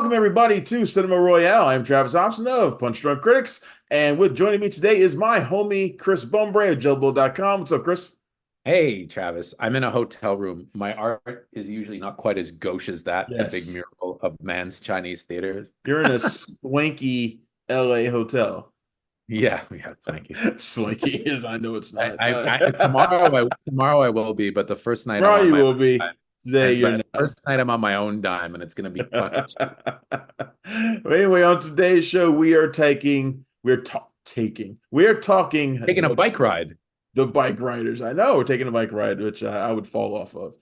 Welcome everybody to Cinema Royale. I'm Travis Thompson of Punch Drunk Critics, and with joining me today is my homie Chris Bumbray of JoeBull.com. What's up, Chris? Hey, Travis, I'm in a hotel room. My art is usually not quite as gauche as that, the big Yes, mural of man's Chinese theaters. you're in a swanky LA hotel. Yeah, yeah, thank you. Swanky is, I know it's not. Tomorrow I will be, but the first night I'm Probably on you my will own be. dime. Today And you're but not. first night I'm on my own dime, and it's gonna be fucking Anyway, on today's show, we are talking taking a bike ride. the bike riders. I know we're taking a bike ride, which I would fall off of.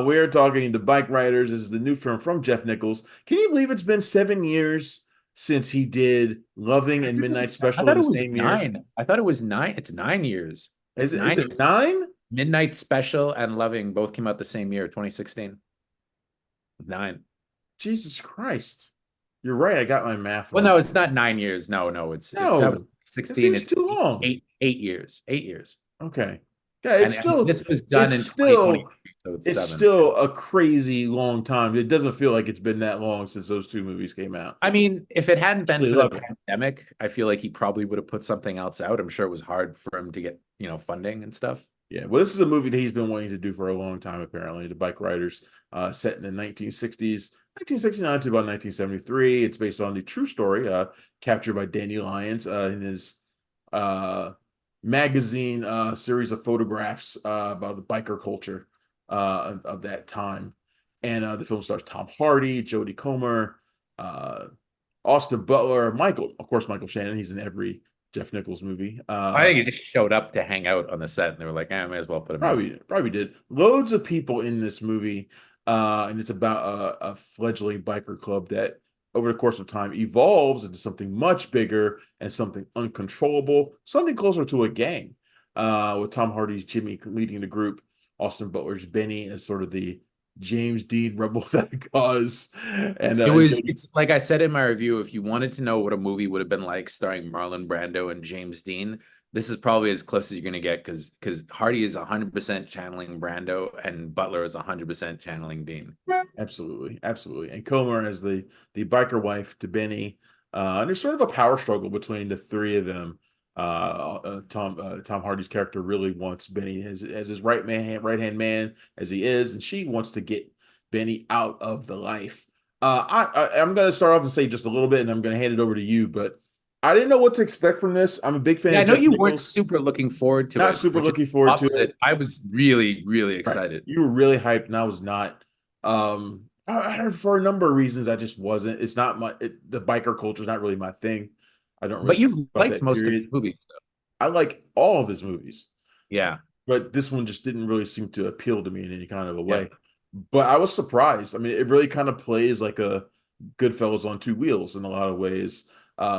We are talking The Bike Riders. This is the new film from Jeff Nichols. Can you believe it's been 7 years since he did Loving and Midnight I Special in thought the it was same years? 9. I thought it was 9. It's 9 years. Is It's it is nine it years. nine? Midnight Special and Loving both came out the same year, 2016. 9. Jesus Christ. You're right. I got my math Well, wrong. no, it's not 9 years. No, that was No, it 16. seems It's too long. 8 years. 8 years. Okay. Yeah, And this was done it's in still 2023, so it's it's 7. still a crazy long time. It doesn't feel like it's been that long since those two movies came out. I mean, if it hadn't been Actually, for the love it. pandemic, I feel like he probably would have put something else out. I'm sure it was hard for him to get, funding and stuff. Yeah, well, this is a movie that he's been wanting to do for a long time, apparently. The Bike Riders, set in the 1960s, 1969 to about 1973. It's based on the true story, captured by Danny Lyons in his uh, magazine series of photographs about the biker culture of that time. And the film stars Tom Hardy, Jodie Comer, uh, Austin Butler, of course, Michael Shannon. He's in every Jeff Nichols movie. I think he just showed up to hang out on the set, and they were like, "I may as well put him in." Probably did. Loads of people in this movie, and it's about a fledgling biker club that, over the course of time, evolves into something much bigger and something uncontrollable, something closer to a gang. With Tom Hardy's Jimmy leading the group, Austin Butler's Benny as sort of the James Dean rebel that cause, and It's like I said in my review, if you wanted to know what a movie would have been like starring Marlon Brando and James Dean, this is probably as close as you're going to get because Hardy is 100% channeling Brando and Butler is 100% channeling Dean. Absolutely, absolutely. And Comer as the biker wife to Benny. And there's sort of a power struggle between the three of them. Tom Hardy's character really wants Benny as his right hand man as he is, and she wants to get Benny out of the life. I'm going to start off and say just a little bit, and I'm going to hand it over to you. But I didn't know what to expect from this. I'm a big fan Yeah, I of know Jeff you weren't Nichols. super looking forward to Not it, super which is looking forward to opposite. it. I was really, really Right. excited. You were really hyped, and I was not. For a number of reasons, I just wasn't. It's not the biker culture is not really my thing. I don't really But care you about liked that most of his period. movies. I like all of his movies, Yeah, but this one just didn't really seem to appeal to me in any kind of a yeah. way. But I was surprised. I mean, it really kind of plays like a Goodfellas on two wheels in a lot of ways.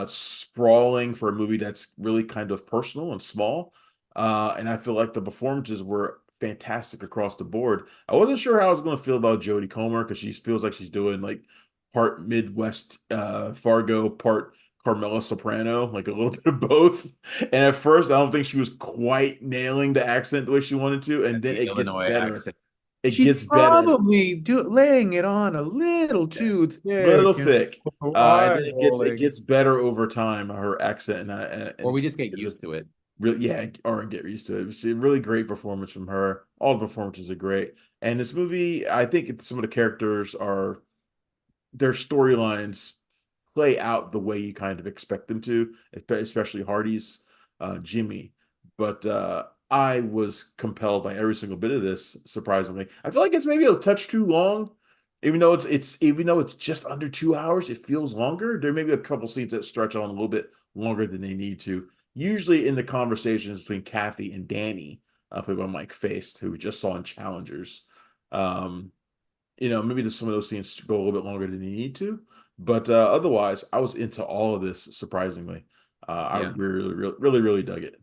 Sprawling for a movie that's really kind of personal and small. And I feel like the performances were fantastic across the board. I wasn't sure how I was going to feel about Jodie Comer because she feels like she's doing like part Midwest Fargo, part Carmela Soprano, like a little bit of both. And at first, I don't think she was quite nailing the accent the way she wanted to. And then The it gets Illinois better. accent. It She's gets better. probably laying it on a little Yeah. too Little thick, thick. And eye then it rolling. gets better over time, her accent, Or and we she just get is a used to it. really, yeah, or get used to it. It's a really great performance from her. All the performances are great. And this movie, I think some of the characters are their storylines play out the way you kind of expect them to, especially Hardy's Jimmy. But I was compelled by every single bit of this, surprisingly. I feel like it's maybe a touch too long. Even though it's just under 2 hours, it feels longer. There may be a couple scenes that stretch on a little bit longer than they need to. Usually in the conversations between Kathy and Danny, played by Mike Faced, who we just saw in Challengers. Um, maybe some of those scenes go a little bit longer than you need to. But otherwise, I was into all of this surprisingly. I Yeah, really, really, really, really dug it.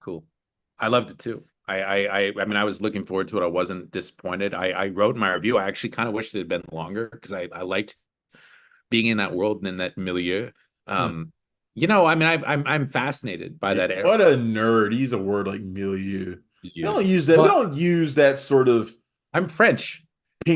cool. I loved it too. I mean, I was looking forward to it. I wasn't disappointed. I wrote in my review. I actually kind of wished it had been longer because I liked being in that world and in that milieu. Hmm. I mean, I'm fascinated by that era. What a nerd. Use a word like milieu. We Milieu. don't use that. We Well, don't use that sort of I'm French.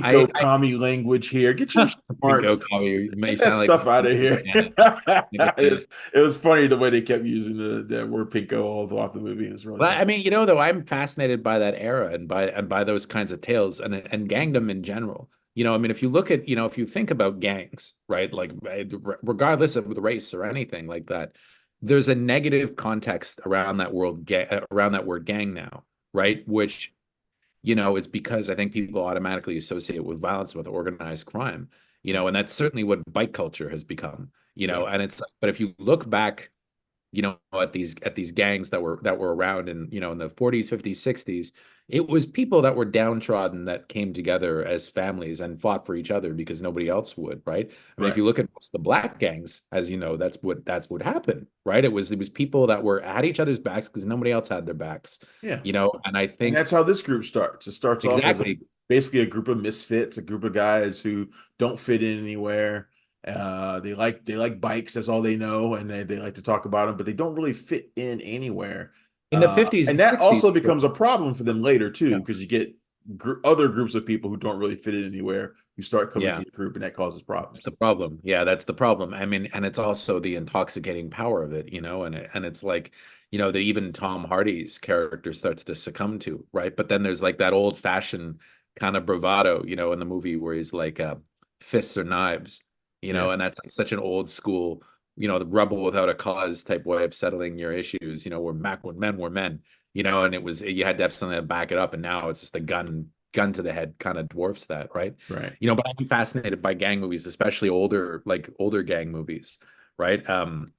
pinko commie language here. Get your smart, Pinko coffee may get that sound like stuff out of here. Canada. It was funny the way they kept using the word pinko all throughout the movie. It's really Well, funny. I mean, though, I'm fascinated by that era and by those kinds of tales and gangdom in general. I mean, if you look at, if you think about gangs, right, like regardless of the race or anything like that, there's a negative context around that around that word gang now, right? Which, is because I think people automatically associate with violence with organized crime, and that's certainly what bike culture has become, Yeah, and but if you look back at these gangs that were around in the 40s, 50s, 60s, it was people that were downtrodden that came together as families and fought for each other because nobody else would, right? I mean, if right. you look at most of the black gangs, as you know, that's what happened, right? It was people that were at each other's backs because nobody else had their backs, Yeah. and I And think that's how this group starts. It starts off as exactly. basically a group of misfits, a group of guys who don't fit in anywhere. They like bikes, that's all they know, and they like to talk about them, but they don't really fit in anywhere. In the 50s And and that 60s. also becomes a problem for them later too, Yeah. because you get other groups of people who don't really fit in anywhere who start coming Yeah. to your group, and that causes That's problems. the problem. Yeah, that's the problem. I mean, and it's also the intoxicating power of it, and it's like, that even Tom Hardy's character starts to succumb to, right? But then there's like that old-fashioned kind of bravado, in the movie where he's like fists or knives, Yeah, and that's like such an old school, the rebel without a cause type way of settling your issues, we're back when men were men, and you had to have something to back it up, and now it's just a gun to the head kind of dwarfs that, right? right. But I'm fascinated by gang movies, especially older gang movies, right?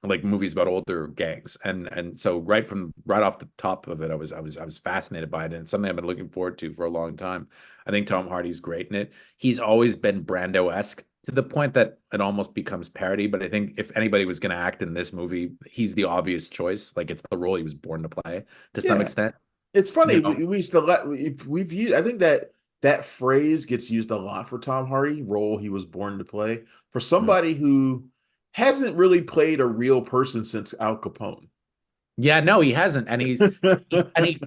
Like movies about older gangs. And so right off the top of it, I was fascinated by it. And it's something I've been looking forward to for a long time. I think Tom Hardy's great in it. He's always been Brando-esque to the point that it almost becomes parody. But I think if anybody was going to act in this movie, he's the obvious choice. Like it's the role he was born to play to some Yeah. extent. It's You funny. know, We used to we've used. I think that phrase gets used a lot for Tom Hardy, role he was born to play, for Mm. somebody who hasn't really played a real person since Al Capone. Yeah, no, he hasn't, and he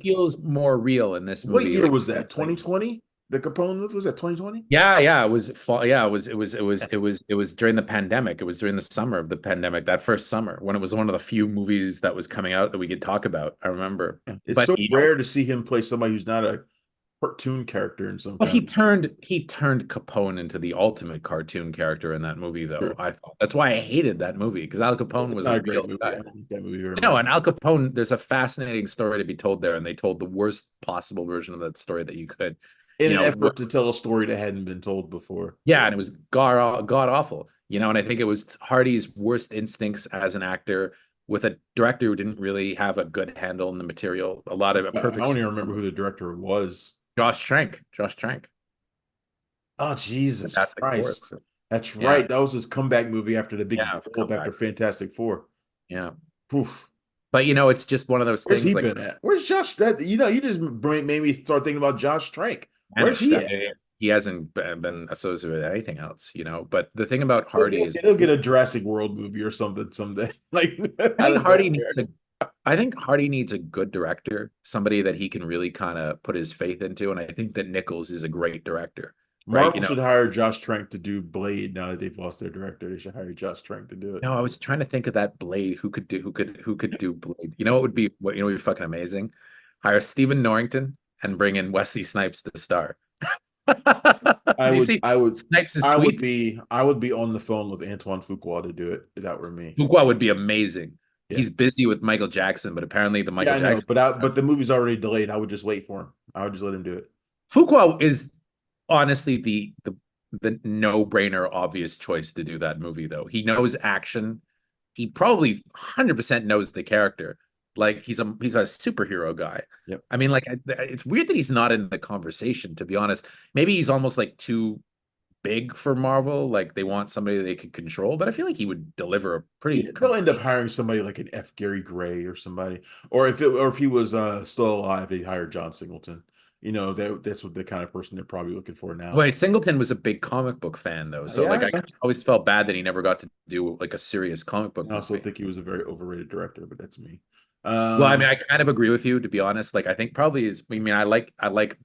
feels more real in this What movie. year Like was that? it's like 2020? The Capone movie was that 2020? yeah, it was yeah, it was during the pandemic. It was during the summer of the pandemic, that first summer when it was one of the few movies that was coming out that we could talk about. I remember. It's But so rare to see him play somebody who's not a cartoon character in some well, kind he turned Capone into the ultimate cartoon character in that movie, though. of. I thought that's why I hated that movie because Al Capone It's was a not a great real movie. I guy. don't like that movie very No, much. and Al Capone, there's a fascinating story to be told there, and they told the worst possible version of that story that you could. In You an know, effort to tell a story that hadn't been told before. Yeah, and it was god awful, and I think it was Hardy's worst instincts as an actor with a director who didn't really have a good handle on the material. A lot of a I perfect don't even remember storm. who the director was. Josh Trank, Oh, Jesus Fantastic Four. Christ. That's Yeah, right. That was his comeback movie after the big yeah, blow up after comeback. Fantastic Four. Yeah, Poof. but it's just one of those Where's he things like been at? Where's Josh? You just made me start thinking about Josh Trank. Where's vanished. he at? He hasn't been associated with anything else. But the thing about He'll, Hardy he'll, is he'll get a Jurassic World movie or something someday. Like I out think of Hardy needs nowhere. a I think Hardy needs a good director, somebody that he can really kind of put his faith into. And I think that Nichols is a great director, right? Marvel should hire Josh Trank to do Blade now that they've lost their director. They should hire Josh Trank to do it. No, I was trying to think of that Blade who could do Blade. What would be would be fucking amazing? Hire Stephen Norrington and bring in Wesley Snipes to star. I Do you would see I would Snipes' I would tweet? be I would be on the phone with Antoine Fuqua to do it if that were me. Fuqua would be amazing. Yeah. He's busy with Michael Jackson, but apparently the Yeah, Michael I know, Jackson. but the movie's already delayed. I would just wait for him. I would just let him do it. Fuqua is honestly the no-brainer obvious choice to do that movie, though. He knows action. He probably 100% knows the character. Like he's a superhero guy. Yep. I mean, like it's weird that he's not in the conversation, to be honest. Maybe he's almost like too big for Marvel. Like they want somebody they could control, but I feel like he would deliver a pretty They'll end up hiring somebody like an F. Gary Gray or somebody, or if he was still alive, they hire John Singleton. That's what the kind of person they're probably looking for now. Well, Singleton was a big comic book fan, though. So Yeah, like I always felt bad that he never got to do like a serious comic book I also movie. think he was a very overrated director, but that's me. Well, I mean, Um, I kind of agree with you, to be honest. Like, I think probably is. I mean, I like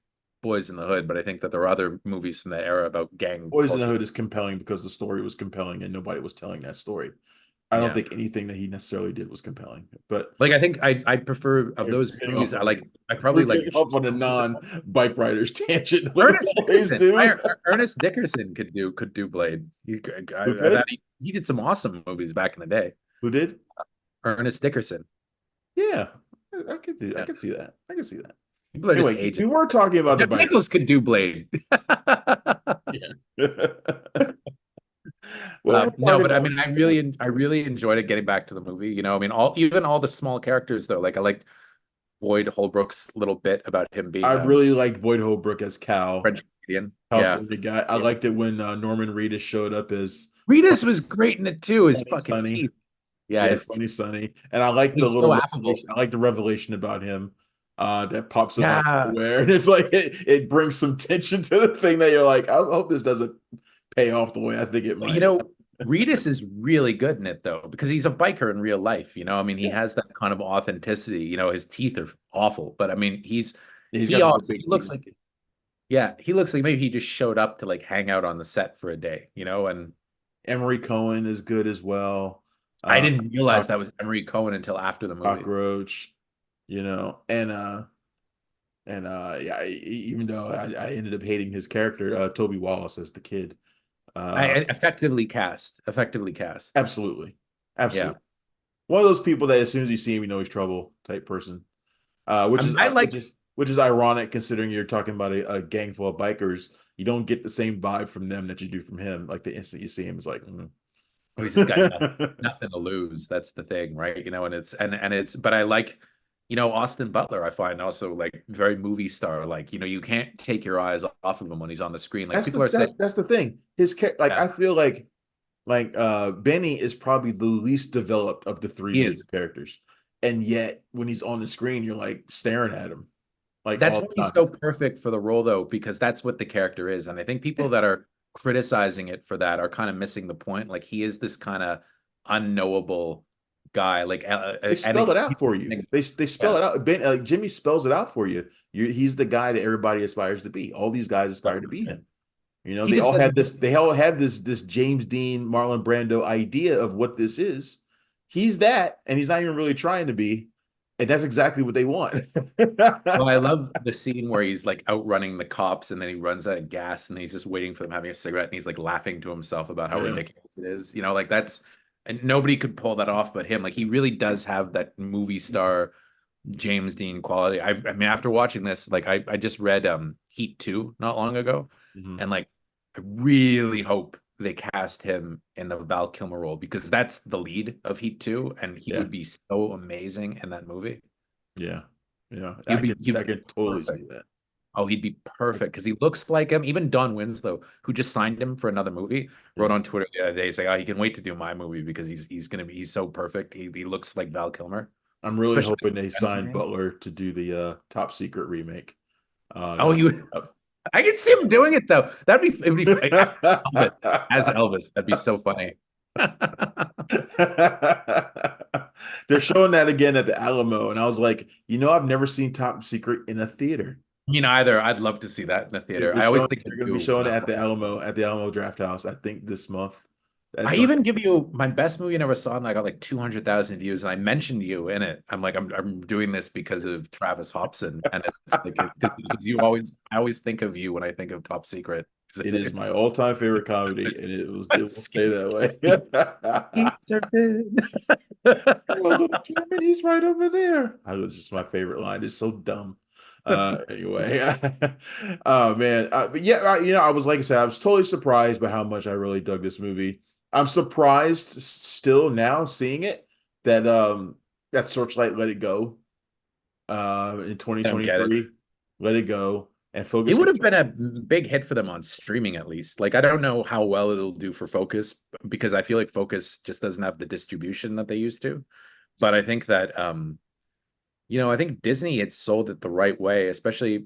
Boys in the Hood, but I think that there are other movies from that era about gang Boys in the culture. Hood is compelling because the story was compelling and nobody was telling that story. I don't Yeah. think anything that he necessarily did was compelling, but Like I think I prefer of we're those getting movies. off on I we're probably like getting off on a non-bike riders tangent, like we Ernest always Dickerson. do. Ernest Dickerson could do Blade. Who I thought could? he did some awesome movies back in the day. Who did? Ernest Dickerson. Yeah, I could do. I Yeah. could see that. I can see that. People are just Anyway, we aging. were talking about the Jeff bike. Nichols could do Blade. Yeah. Well, we're No, talking but I about. mean, I really enjoyed it getting back to the movie. You know, I mean, even all the small characters though. Like I liked Boyd Holbrook's little bit about him I being really liked Boyd Holbrook as Cal, French Canadian. Yeah, California guy. I liked it when Norman Reedus showed up as Reedus was great in it too. His Funny fucking Sonny. teeth. Yeah, Yeah, Funny Sonny. And I like the he's little so affable. revelation. I like the revelation about him that pops up out of Yeah, nowhere. And it's like it brings some tension to the thing that you're like, I hope this doesn't pay off the way I think it you might. know, Reedus is really good in it though because he's a biker in real life. You know, I mean, he Yeah. has that kind of authenticity. You know, his teeth are awful, but I mean, He's got the he big looks teeth. like yeah, he looks like maybe he just showed up to like hang out on the set for a day. You know, and Emery Cohen is good as well. I Uh didn't realize Cock- that was Emery Cohen until after the movie. Cockroach, yeah, even though I ended up hating his character, Toby Wallace as the kid. I Uh effectively cast. Absolutely. Yeah, Absolutely. One of those people that as soon as you see him, you know he's trouble type person. I mean, I liked. Which is ironic considering you're talking about a gang full of bikers. You don't get the same vibe from them that you do from him. Like the instant you see him, it's like, Oh, he's just got nothing to lose. That's the thing, right? You know, and it's. But I like, you know, Austin Butler. I find also like very movie star. Like, you know, you can't take your eyes off of him when he's on the screen. Like people are saying, That's the thing. Like yeah, I feel like Benny is probably the least developed of the three he major is. characters, and yet when he's on the screen, you're like staring at him like That's all why the he's time. so perfect for the role, though, because that's what the character is. And I think people that are criticizing it for that are kind of missing the point. Like he is this kind of unknowable guy. Like, They and spell it out for you. They spell yeah, it out. Jimmy spells it out for you. He's the guy that everybody aspires to be. All these guys so aspire to be him. You know, he just doesn't. they all have this James Dean, Marlon Brando idea of what this is. He's that, and he's not even really trying to be. And that's exactly what they want. Well, I love the scene where he's like outrunning the cops and then he runs out of gas and he's just waiting for them having a cigarette and he's like laughing to himself about how Yeah. ridiculous it is. You know, like that's and nobody could pull that off but him. Like he really does have that movie star James Dean quality. I mean, after watching this, like I just read Heat 2 not long ago, Mhm. and like I really hope they cast him in the Val Kilmer role because that's the lead of Heat 2, and he Yeah. would be so amazing in that movie. Yeah. Yeah. He'd I be can totally see perfect. that. Oh, he'd be perfect because he looks like him. Even Don Winslow, who just signed him for another movie, wrote Yeah. on Twitter the other day, saying, "Oh, he can wait to do my movie because he's so perfect. He looks like Val Kilmer, I'm really especially hoping they with sign Benjamin." Butler to do the Top Secret remake. Oh, That's you would. I could see him doing it though. It'd be as Elvis. That'd be so funny. They're showing that again at the Alamo, and I was like, I've never seen Top Secret in a theater. Me neither. I'd love to see that in the theater. I always think of They're going to be you showing when it I'm at the Alamo Draft House, I think this month. I That's like, even give you my best movie I never saw, and I got like 200,000 views, and I mentioned you in it. I'm like, I'm doing this because of Travis Hobson, and it's like because I always think of you when I think of Top Secret. it is my all-time favorite comedy, and it will stay Skeet, that way. skeet surfing. Oh, little German, he's right over there. That was just my favorite line. It's so dumb. Anyway, oh man, but yeah, I was like I said, I was totally surprised by how much I really dug this movie. I'm surprised still now seeing it that Searchlight let it go in I don't get it. 2023, let it go and It focus. would have been a big hit for them on streaming at least. Like I don't know how well it'll do for Focus because I feel like Focus just doesn't have the distribution that they used to. But I think that I think Disney had sold it the right way, especially,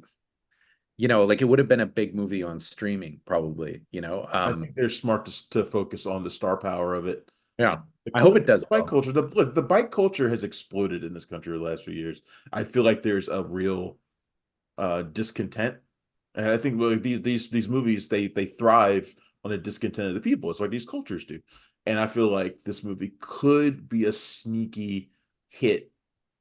like it would have been a big movie on streaming probably, I think they're smart to focus on the star power of it. Yeah. The I hope it does bike well. culture, the bike culture has exploded in this country the last few years. I feel like there's a real discontent And I think like these movies they thrive on the discontent of the people. It's like these cultures do. And I feel like this movie could be a sneaky hit.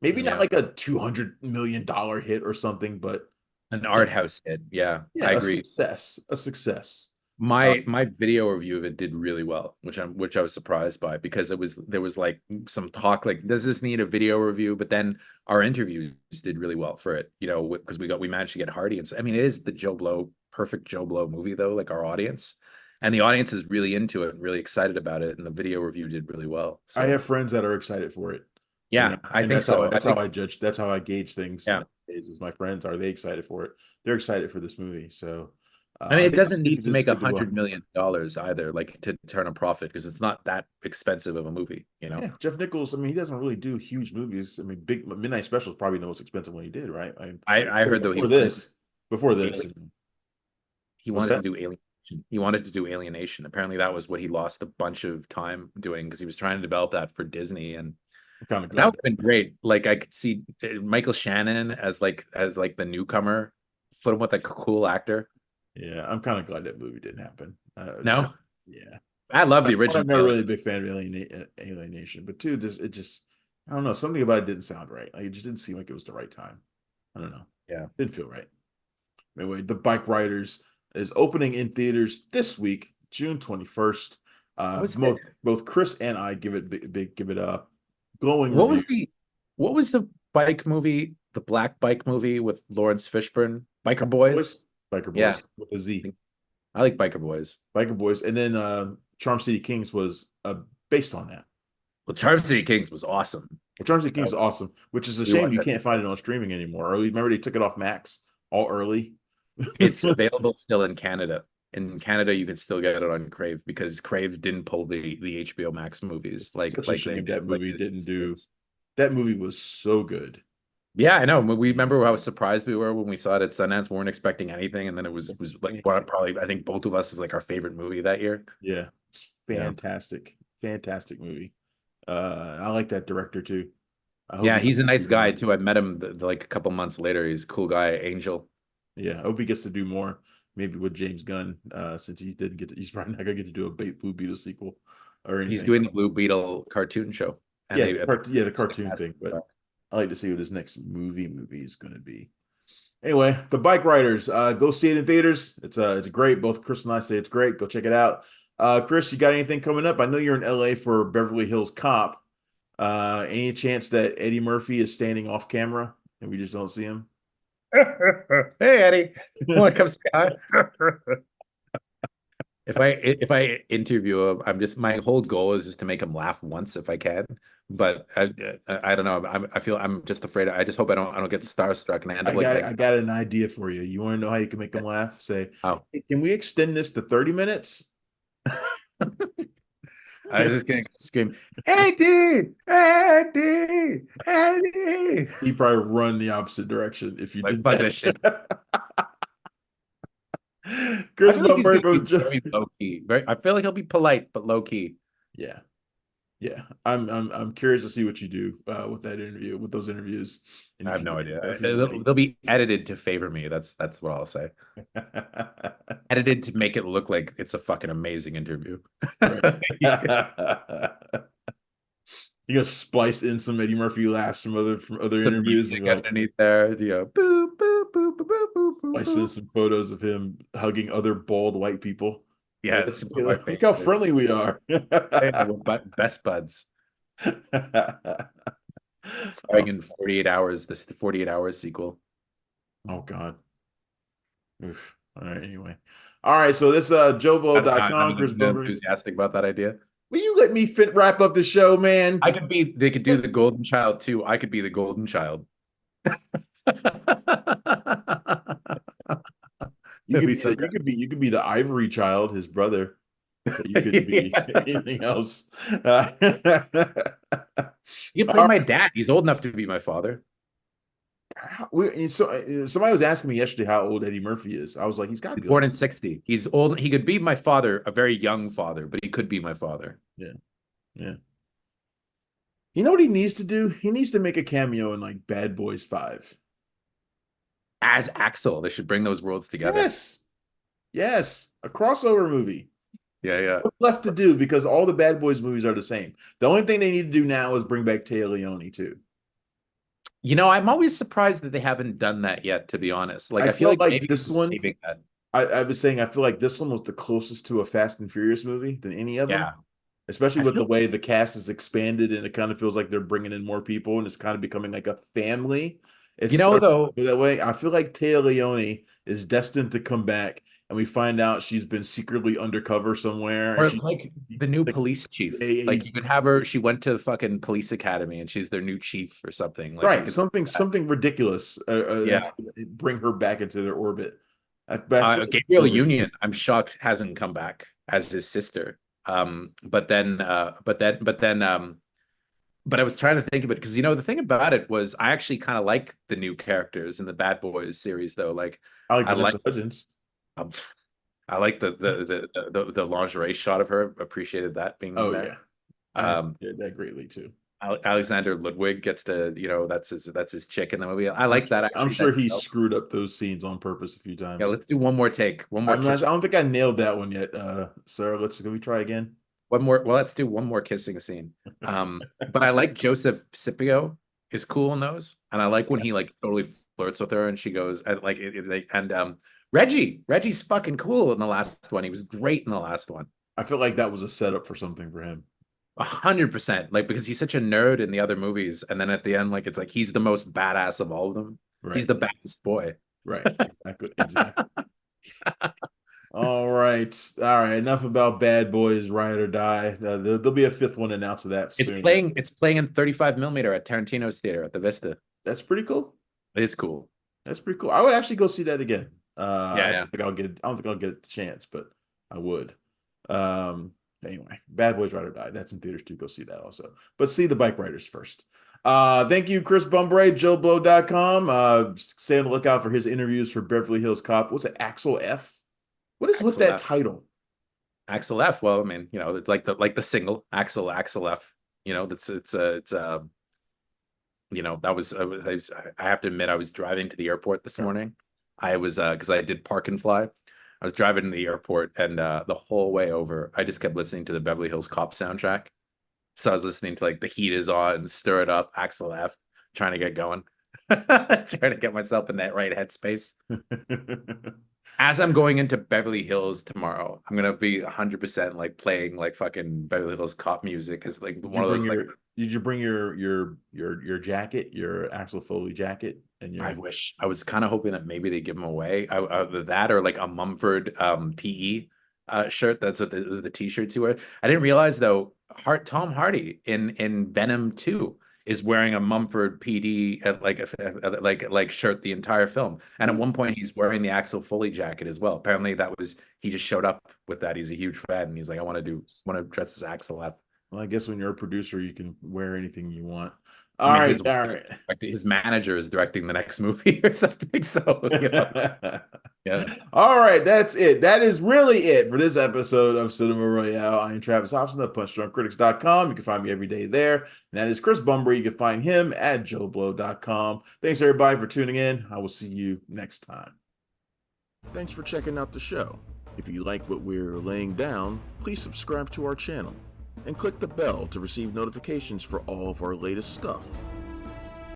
Maybe not Yeah. like a $200 million hit or something, but An yeah, art house hit. Yeah, I yeah, a agree. success. A success. My video review of it did really well, which I was surprised by because there was like some talk like, does this need a video review? But then our interviews did really well for it, you know, because we managed to get Hardy, and I mean, it is the Joe Blow, perfect Joe Blow movie though, like our audience, and the audience is really into it, and really excited about it, and the video review did really well. I So have friends that are excited for it. yeah, I And think so. I that's how think I judge. That's how I gauge things yeah. nowadays. Is my friends, are they excited for it? They're excited for this movie. So I mean, I it think doesn't need to this make a could do well. $100 million either, like to turn a profit, because it's not that expensive of a movie, you know. Yeah, Jeff Nichols. I mean, he doesn't really do huge movies. I mean, Big Midnight Special is probably the most expensive one he did, right? I mean, I heard though before this, before this, he what's wanted to that? do Alienation. He wanted to do Alienation. Apparently, that was what he lost a bunch of time doing because he was trying to develop that for Disney, and I'm kind of that glad. would have been great. Like I could see Michael Shannon as like the newcomer, put him with a cool actor. Yeah, I'm kind of glad that movie didn't happen. Just No, yeah. I love the One, original I'm not Alien. really a big fan of Alienation, but two, just I don't know, something about it didn't sound right. Like it just didn't seem like it was the right time. I don't know. Yeah. Didn't feel right. Anyway, The Bike Riders is opening in theaters this week, June 21st. Was it? Both Chris and I give it give it a glowing What review. was the what was the bike movie? The black bike movie with Lawrence Fishburne, Biker Boys. Biker Yeah, Boys with a Z. I like Biker Boys. Biker Boys, and then Charm City Kings was based on that. Well, Charm City Kings was awesome. Well, Charm City Kings is awesome, which is a We shame watched you it. can't find it on streaming anymore. Or remember they took it off Max all early. It's available still in Canada. In Canada, you can still get it on Crave because Crave didn't pull the HBO Max movies It's such a like they shame did. that Like movie the didn't do. States. That movie was so good. Yeah, I know. We remember how surprised we were when we saw it at Sundance. We weren't expecting anything, and then it was like probably I think both of us is like our favorite movie that year. Yeah, Yeah, fantastic, fantastic movie. I like that director too. I hope yeah, he gets he's a to nice do guy more. too. I met him like a couple months later. He's a cool guy, Angel. Yeah, I hope he gets to do more. Maybe with James Gunn, since he didn't get to, he's probably not gonna get to do a Blue Beetle sequel or He's anything. doing the Blue Beetle cartoon show, and Yeah, they the cartoon thing. But I like to see what his next movie is going to be. Anyway, The Bike Riders. Go see it in theaters. It's great. Both Chris and I say it's great. Go check it out. Chris, you got anything coming up? I know you're in LA for Beverly Hills Cop. Any chance that Eddie Murphy is standing off camera and we just don't see him? Hey Eddie, want to come say hi? If I interview him, I'm just my whole goal is just to make him laugh once if I can. But I don't know. I feel I'm just afraid. I just hope I don't get starstruck and I end up like I got an idea for you. You want to know how you can make him laugh? Say, oh, hey, can we extend this to 30 minutes? I was just gonna scream, Eddie, Eddie, Eddie. He'd probably run the opposite direction if you Like did fuck this shit. that. I Chris feel like he's Bumbray gonna be goes just very low key. I feel like he'll be polite but low key. yeah, yeah. I'm curious to see what you do with that interview, with those interviews, and I if have no idea. if you like. They'll be edited to favor me. That's what I'll say. Edited to make it look like it's a fucking amazing interview. Right. You gonna splice in some Eddie Murphy laughs from other Some interviews and music like underneath there. Boo, boo, boo, boo, boo, boo, boo, splice in boo. some photos of him hugging other bald white people. Yeah, it's Hey, my look how favorite. friendly we are. Yeah, we're best buds. Starring in 48 hours, this 48 hours sequel. Oh God. Oof. All right. Anyway. All right. So this I'm JoeBlo.com, Chris Bumbry. enthusiastic about that idea. Will you let me wrap up the show, man? They could do the golden child too. I could be the golden child. That'd be so good. You could be the ivory child, his brother. But you couldn't be Yeah. anything else. You can play All my right. dad. He's old enough to be my father. Somebody was asking me yesterday how old Eddie Murphy is. I was like, he's got to He's be born like, in 60. He's old. He could be my father, a very young father, but he could be my father. yeah, yeah. You know what he needs to do? He needs to make a cameo in like Bad Boys 5. as Axel. They should bring those worlds together. Yes, yes, a crossover movie. Yeah, yeah. What's left to do because all the Bad Boys movies are the same. The only thing they need to do now is bring back Taya Leone too. I'm always surprised that they haven't done that yet, to be honest. Like, I I feel felt like like maybe this they're one. saving that. I was saying I feel like this one was the closest to a Fast and Furious movie than any of them, Yeah. especially I with the feel, way the cast is expanded and it kind of feels like they're bringing in more people and it's kind of becoming like a family. It starts to though, feel that way. I feel like Taya Leone is destined to come back, and we find out she's been secretly undercover somewhere, and or she's like the new like police chief. Like, a you could have her, she went to fucking police academy and she's their new chief or something. Like, you right could say that. something ridiculous that's Yeah. bring her back into their orbit. But I feel like Gabriel really Union, I'm shocked hasn't come back as his sister. But I was trying to think of it because the thing about it was I actually kind of like the new characters in the Bad Boys series though. Like, I like I like Vanessa Hudgens. um, I like the lingerie shot of her. Appreciated that being in Oh there. yeah, I Um, appreciate that greatly too. Alexander Ludwig gets to, that's his chick in the movie. I like that I'm actually. sure That he screwed up those scenes on purpose a few Yeah, times. let's do one more take, one more I kissing, don't think I nailed that one yet, Sarah. Can we try again? one more. Well, let's do one more kissing scene. But I like Joseph Scipio is cool in those, and I like when he like totally flirts with her, and she goes and like Reggie's fucking cool in the last one. He was great in the last one. I feel like that was a setup for something for him. 100%, like, because he's such a nerd in the other movies, and then at the end, like, it's like he's the most badass of all of them. He's Right, the baddest boy. right, exactly, exactly. All right. Enough about Bad Boys Ride or Die. There'll be a fifth one announced of that It's soon. playing. It's playing in 35 millimeter at Tarantino's theater at the Vista. That's pretty cool. It is cool. That's pretty cool. I would actually go see that again. Yeah, I yeah. don't think I'll get. I don't think I'll get a chance, but I would. Anyway, Bad Boys Ride or Die. That's in theaters too. Go see that also. But see the Bike Riders first. Thank you, Chris Bumbray, JoeBlow.com. Stay on the lookout for his interviews for Beverly Hills Cop. What's it? Axel F. What is with Axel that F. title? Axel F. Well, I mean, it's like the single Axel F. That's I have to admit, I was driving to the airport this morning. I was because I did park and fly. I was driving to the airport, and the whole way over, I just kept listening to the Beverly Hills Cop soundtrack. So I was listening to like The Heat Is On, Stir It Up, Axel F, trying to get going, trying to get myself in that right headspace. As I'm going into Beverly Hills tomorrow, I'm gonna be 100% like playing like fucking Beverly Hills Cop music, is like Did one you of bring those like. your jacket, your Axel Foley jacket, and I your wish. I was kind of hoping that maybe they give them away. That or like a Mumford PE shirt. That's what the t-shirts he wear. I didn't realize though. Tom Hardy in Venom 2 is wearing a Mumford PD like shirt the entire film. And at one point he's wearing the Axel Foley jacket as well. Apparently that was he just showed up with that. He's a huge fan and he's like, I want to dress as Axel F. well, I guess when you're a producer, you can wear anything you want. I All mean, right, all right. his manager is directing the next movie or something. So, yeah. All right, that's it. That is really it for this episode of Cinema Royale. I'm Travis Hobson of PunchDrunkCritics.com. You can find me every day there. And that is Chris Bumbray. You can find him at JoeBlow.com. Thanks, everybody, for tuning in. I will see you next time. Thanks for checking out the show. If you like what we're laying down, please subscribe to our channel and click the bell to receive notifications for all of our latest stuff.